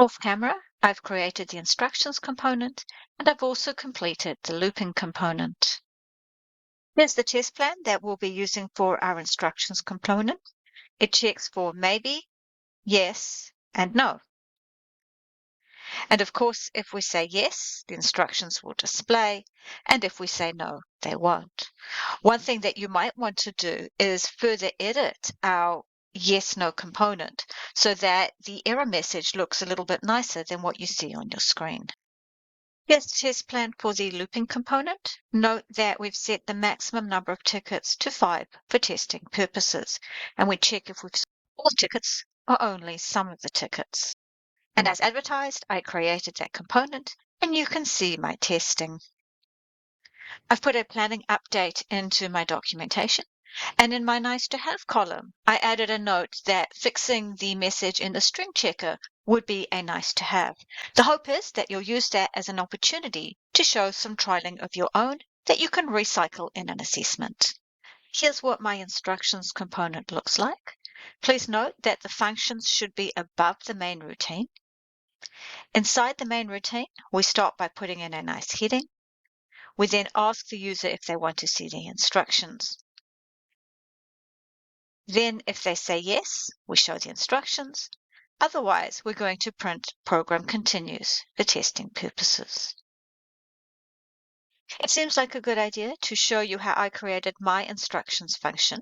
Off camera, I've created the instructions component, and I've also completed the looping component. Here's the test plan that we'll be using for our instructions component. It checks for maybe, yes, and no. And of course, if we say yes, the instructions will display, and if we say no, they won't. One thing that you might want to do is further edit our yes/no component so that the error message looks a little bit nicer than what you see on your screen. Here's the test plan for the looping component. Note that we've set the maximum number of tickets to 5 for testing purposes, and we check if we've sold all the tickets or only some of the tickets. And as advertised, I created that component, and you can see my testing. I've put a planning update into my documentation, and in my nice to have column, I added a note that fixing the message in the string checker would be a nice to have. The hope is that you'll use that as an opportunity to show some trialing of your own that you can recycle in an assessment. Here's what my instructions component looks like. Please note that the functions should be above the main routine. Inside the main routine, we start by putting in a nice heading. We then ask the user if they want to see the instructions. Then, if they say yes, we show the instructions. Otherwise, we're going to print program continues for testing purposes. It seems like a good idea to show you how I created my instructions function.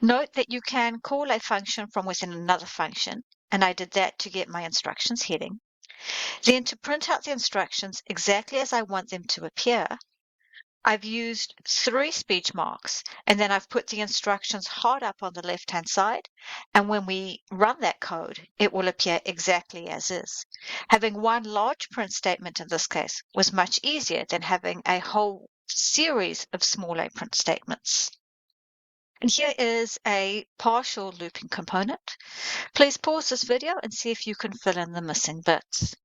Note that you can call a function from within another function, and I did that to get my instructions heading. Then to print out the instructions exactly as I want them to appear, I've used 3 speech marks, and then I've put the instructions hard up on the left-hand side, and when we run that code, it will appear exactly as is. Having one large print statement in this case was much easier than having a whole series of smaller print statements. And here is a partial looping component. Please pause this video and see if you can fill in the missing bits.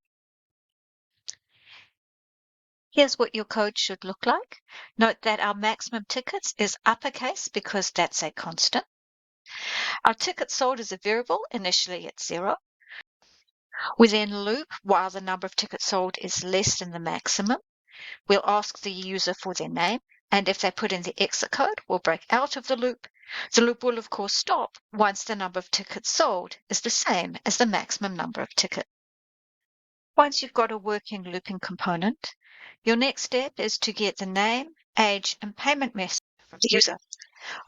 Here's what your code should look like. Note that our maximum tickets is uppercase because that's a constant. Our ticket sold is a variable, initially at 0. We then loop while the number of tickets sold is less than the maximum. We'll ask the user for their name, and if they put in the exit code, we'll break out of the loop. The loop will, of course, stop once the number of tickets sold is the same as the maximum number of tickets. Once you've got a working looping component, your next step is to get the name, age, and payment method from the user.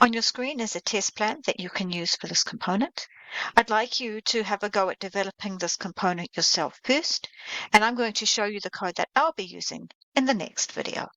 On your screen is a test plan that you can use for this component. I'd like you to have a go at developing this component yourself first, and I'm going to show you the code that I'll be using in the next video.